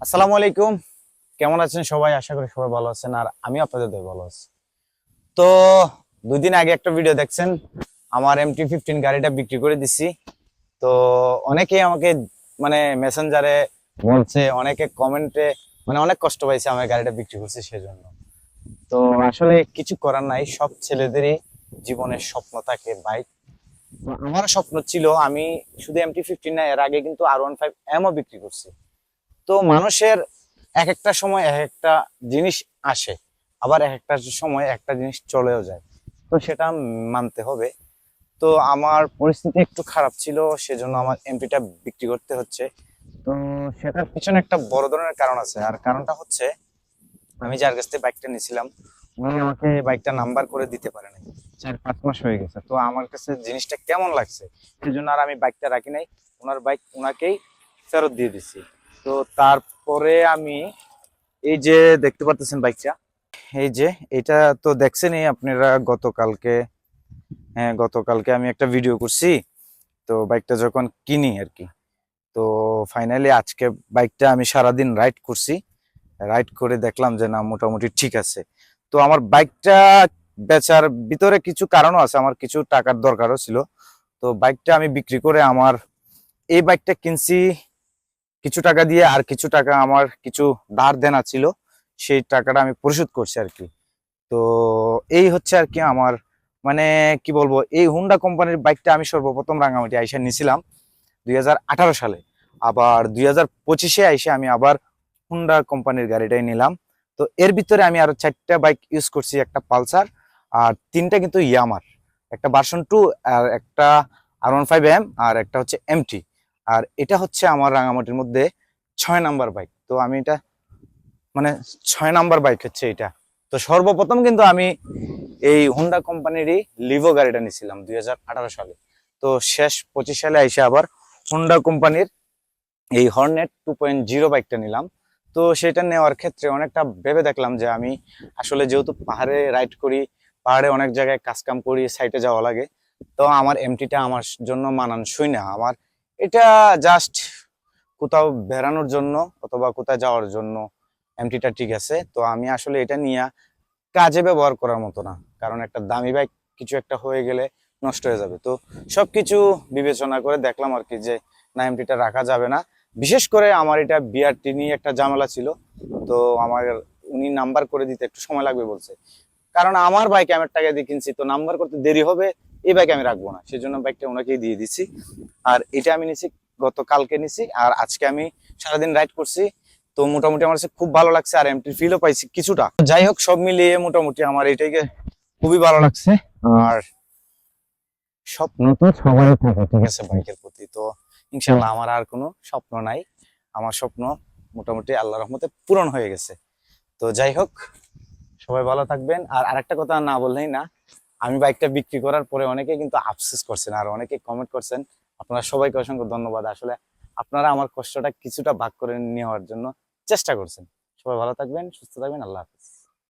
আসসালামু আলাইকুম। কেমন আছেন সবাই? আশা করি সবাই ভালো আছেন, আর আমি আপনাদের দয় ভালো আছি। তো 2 দিন আগে একটা ভিডিও দেখছেন, আমার MT-15 গাড়িটা বিক্রি করে দিছি। তো অনেকেই আমাকে মানে মেসেঞ্জারে বলছে, অনেকে কমেন্টে মানে অনেক কষ্ট পাইছে আমার গাড়িটা বিক্রি করছি সেজন্য। তো আসলে কিছু করার নাই, সব ছেলেদেরই জীবনের স্বপ্ন থাকে বাইক। আমারও স্বপ্ন ছিল, আমি শুধু MT-15 না, এর আগে কিন্তু R15M ও বিক্রি করছি। তো মানুষের এক একটা সময় এক একটা জিনিস আসে, আবার এক একটা সময় একটা জিনিস চলেও যায়। তো সেটা মানতে হবে। তো আমার পরিস্থিতি একটু খারাপ ছিল, সেজন্য আমার এমপিটা বিক্রি করতে হচ্ছে। তো সেটার পিছনে একটা বড় ধরনের কারণ আছে, আর কারণটা হচ্ছে আমি যার কাছ থেকে বাইকটা নিয়েছিলাম, উনি আমাকে বাইকটা নাম্বার করে দিতে পারে নাই। 4-5 মাস হয়ে গেছে। তো আমার কাছে জিনিসটা কেমন লাগছে, সেজন্য আর আমি বাইকটা রাখি নাই, ওনার বাইক ওনাকেই ফেরত দিয়ে দিছি। তো তারপরে আমি এই যে দেখতে পাচ্ছেন বাইকটা, এই যে এটা তো দেখছেনই আপনারা গতকালকে। হ্যাঁ, গতকালকে আমি একটা ভিডিও করছি। তো বাইকটা যখন কিনি আর কি, তো ফাইনালি আজকে বাইকটা আমি সারাদিন রাইড করছি। রাইড করে দেখলাম যে না, মোটামুটি ঠিক আছে। তো আমার বাইকটা বেচার ভিতরে কিছু কারণও আছে, আমার কিছু টাকার দরকারও ছিল। তো বাইকটা আমি বিক্রি করে আমার এই বাইকটা কিনছি কিছু টাকা দিয়ে, আর কিছু টাকা আমার কিছু ধার দেনা ছিল, সেই টাকাটা আমি পরিশোধ করছি আর কি। তো এই হচ্ছে আর কি আমার, মানে কি বলবো, এই হুন্ডা কোম্পানির বাইকটা আমি সর্বপ্রথম রাঙামাটি আইসা নিয়েছিলাম 2018 সালে। আবার 2025-এ আইসে আমি আবার হুন্ডা কোম্পানির গাড়িটাই নিলাম। তো এর ভিতরে আমি আরো 4টা বাইক ইউজ করছি, একটা পালসার আর 3টা কিন্তু ইয়ামার, একটা ভার্সন 2, আর একটা R15M, আর একটা হচ্ছে এমটি। আর এটা হচ্ছে আমার রাঙামাটির মধ্যে 6 নাম্বার বাইক। তো আমি এটা মানে 6 নাম্বার বাইক হচ্ছে এটা। তো সর্বপ্রথম কিন্তু আমি এই হুন্ডা কোম্পানিরই লিভো গাড়িটা নিয়েছিলাম 2018 সালে। তো শেষ 25 সালে এসে আবার হুন্ডা কোম্পানির এই হর্নেট 2.0 বাইকটা নিলাম। তো সেটা নেওয়ার ক্ষেত্রে অনেকটা ভেবে দেখলাম যে আমি আসলে যেহেতু পাহাড়ে রাইড করি, পাহাড়ে অনেক জায়গায় কাজকাম করি, সাইটে যাওয়া লাগে, তো আমার এমটিটা আমার জন্য মানানসই না। আমার এটা জাস্ট কোথাও বেড়ানোর জন্য অথবা কোথাও যাওয়ার জন্য এমটিটা ঠিক আছে। তো আমি আসলে এটা নিয়ে কাজে ব্যবহার করার মতো না, কারণ একটা দামি বাইক কিছু একটা হয়ে গেলে নষ্ট হয়ে যাবে। তো সবকিছু বিবেচনা করে দেখলাম আর কি যে না, এমটিটা রাখা যাবে না। বিশেষ করে আমার এটা বিআরটি নিয়ে একটা ঝামেলা ছিল। তো আমার উনি নাম্বার করে দিতে একটু সময় লাগবে বলছে, কারণ আমার বাইক আমার টাকা দিয়ে কিনছি, তো নাম্বার করতে দেরি হবে, এই বাইক আমি রাখবো না, সেজন্য বাইকটা ওনাকেই দিয়ে দিছি। আর এটা আমি নিছি গতকালকে নিছি, আর আজকে আমি সারাদিন রাইড করছি। তো মোটামুটি আমার কাছে খুব ভালো লাগছে, আর এমটি ফিলও পাইছি কিছুটা। যাই হোক, সব মিলিয়ে মোটামুটি আমার এটাকে খুবই ভালো লাগছে। আর স্বপ্ন তো সবারই থাকে, ঠিক আছে, বাইকের প্রতি। তো ইনশাল্লাহ আমার আর কোনো স্বপ্ন নাই, আমার স্বপ্ন মোটামুটি আল্লাহর রহমতে পূরণ হয়ে গেছে। তো যাই হোক, সবাই ভালো থাকবেন। আর আরেকটা কথা না বললেই না, আমি বাইকটা বিক্রি করার পরে অনেকে কিন্তু আফসোস করছেন, আর অনেকে কমেন্ট করছেন। আপনারা সবাইকে অসংখ্য ধন্যবাদ। আসলে আপনারা আমার কষ্টটা কিছুটা ভাগ করে নেওয়ার জন্য চেষ্টা করছেন। সবাই ভালো থাকবেন, সুস্থ থাকবেন, আল্লাহ হাফিজ।